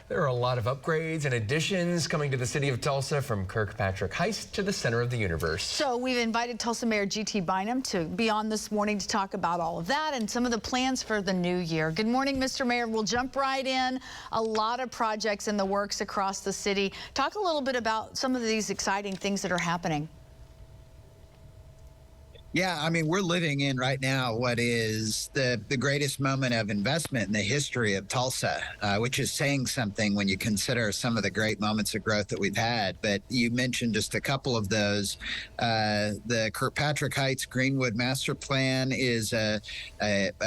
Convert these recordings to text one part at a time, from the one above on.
There are a lot of upgrades and additions coming to the city of Tulsa, from Kirkpatrick Heights to the center of the universe. So we've invited Tulsa Mayor G.T. Bynum to be on this morning to talk about all of that and some of the plans for the new year. Good morning, Mr. Mayor. We'll jump right in. A lot of projects in the works across the city. Talk a little bit about some of these exciting things that are happening. Yeah, I mean, we're living in right now what is the greatest moment of investment in the history of Tulsa, which is saying something when you consider some of the great moments of growth that we've had. But you mentioned just a couple of those. The Kirkpatrick Heights Greenwood Master Plan is a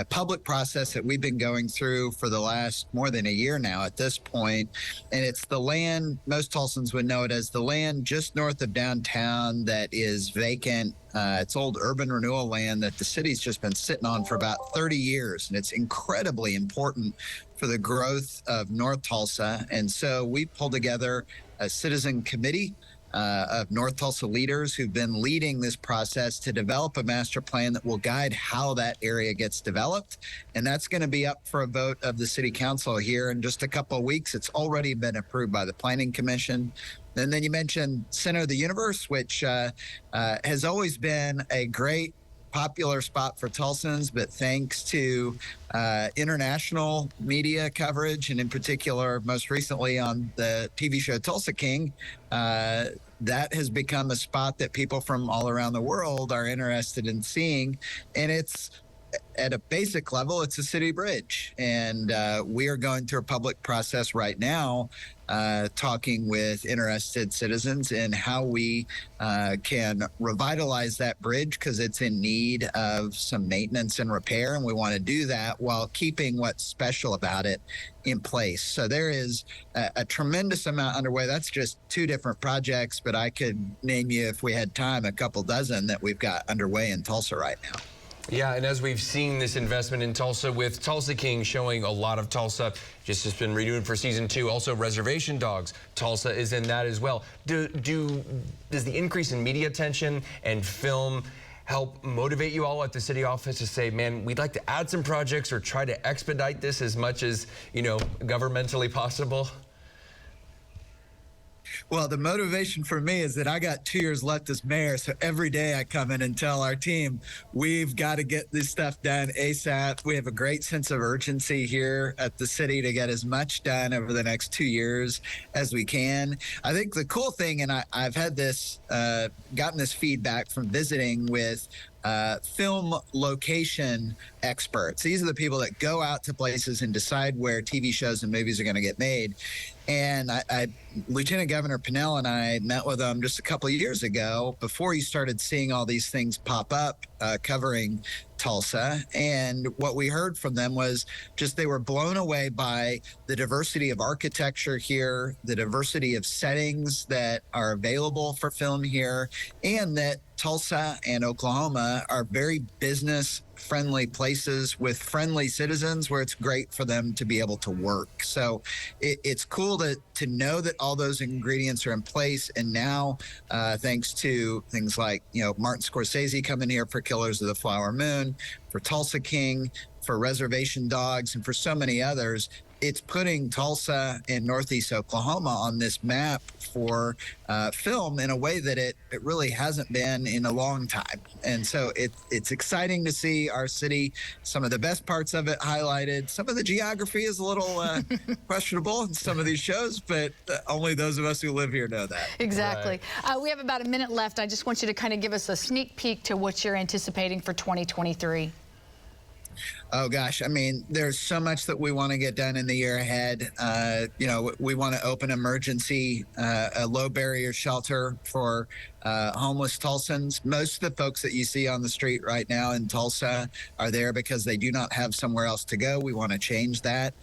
public process that we've been going through for the last more than a year now at this point. And it's the land, most Tulsans would know it as the land just north of downtown that is vacant. It's old urban renewal land that the city's just been sitting on for about 30 years, and it's incredibly important for the growth of North Tulsa. And so we pulled together a citizen committee of North Tulsa leaders who've been leading this process to develop a master plan that will guide how that area gets developed. And that's going to be up for a vote of the city council here in just a couple of weeks. It's already been approved by the Planning Commission. And then you mentioned Center of the Universe, which has always been a great popular spot for Tulsans, but thanks to international media coverage, and in particular, most recently on the TV show Tulsa King, that has become a spot that people from all around the world are interested in seeing. And it's, at a basic level, it's a city bridge. And we are going through a public process right now, talking with interested citizens in how we can revitalize that bridge, because it's in need of some maintenance and repair. And we want to do that while keeping what's special about it in place. So there is a tremendous amount underway. That's just two different projects, but I could name you, if we had time, a couple dozen that we've got underway in Tulsa right now. Yeah, and as we've seen this investment in Tulsa, with Tulsa King showing a lot of Tulsa, just has been renewed for season 2. Also, Reservation Dogs, Tulsa is in that as well. Does the increase in media attention and film help motivate you all at the city office to say, man, we'd like to add some projects or try to expedite this as much as, governmentally possible? Well, the motivation for me is that I got 2 years left as mayor, so every day I come in and tell our team, we've got to get this stuff done ASAP. We have a great sense of urgency here at the city to get as much done over the next 2 years as we can. I think the cool thing, and I've had this, gotten this feedback from visiting with film location experts. These are the people that go out to places and decide where TV shows and movies are going to get made. And Lieutenant Governor Pinnell and I met with them just a couple of years ago, before you started seeing all these things pop up covering Tulsa. And what we heard from them was just they were blown away by the diversity of architecture here, the diversity of settings that are available for film here, and that Tulsa and Oklahoma are very business-friendly places with friendly citizens where it's great for them to be able to work. So it's cool to know that all those ingredients are in place. And now, thanks to things like, Martin Scorsese coming here for Killers of the Flower Moon, for Tulsa King, for Reservation Dogs, and for so many others, it's putting Tulsa and Northeast Oklahoma on this map for film in a way that it really hasn't been in a long time. And so it's exciting to see our city, some of the best parts of it highlighted. Some of the geography is a little questionable in some of these shows, but only those of us who live here know that. Exactly. Right. We have about a minute left. I just want you to kind of give us a sneak peek to what you're anticipating for 2023. Oh, gosh. I mean, there's so much that we want to get done in the year ahead. We want to open emergency, a low barrier shelter for homeless Tulsans. Most of the folks that you see on the street right now in Tulsa are there because they do not have somewhere else to go. We want to change that.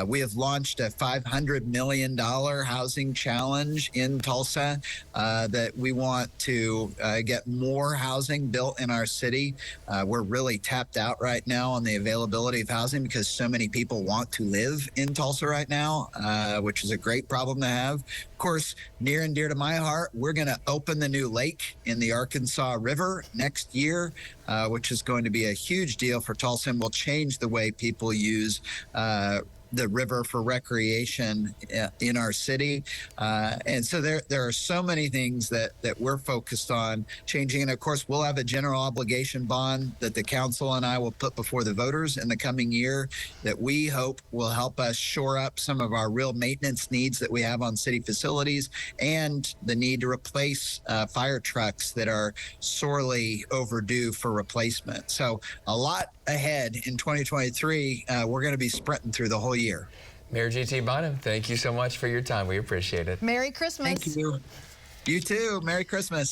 We have launched a $500 million housing challenge in Tulsa that we want to get more housing built in our city. We're really tapped out right now on the availability of housing because so many people want to live in Tulsa right now, which is a great problem to have. Of course, near and dear to my heart, we're going to open the new lake in the Arkansas River next year, which is going to be a huge deal for Tulsa and will change the way people use the river for recreation in our city. And so there are so many things that we're focused on changing. And of course, we'll have a general obligation bond that the council and I will put before the voters in the coming year that we hope will help us shore up some of our real maintenance needs that we have on city facilities and the need to replace fire trucks that are sorely overdue for replacement. So a lot ahead in 2023. We're going to be sprinting through the whole year. Mayor G.T. Bynum, thank you so much for your time. We appreciate it. Merry Christmas. Thank you. You too. Merry Christmas.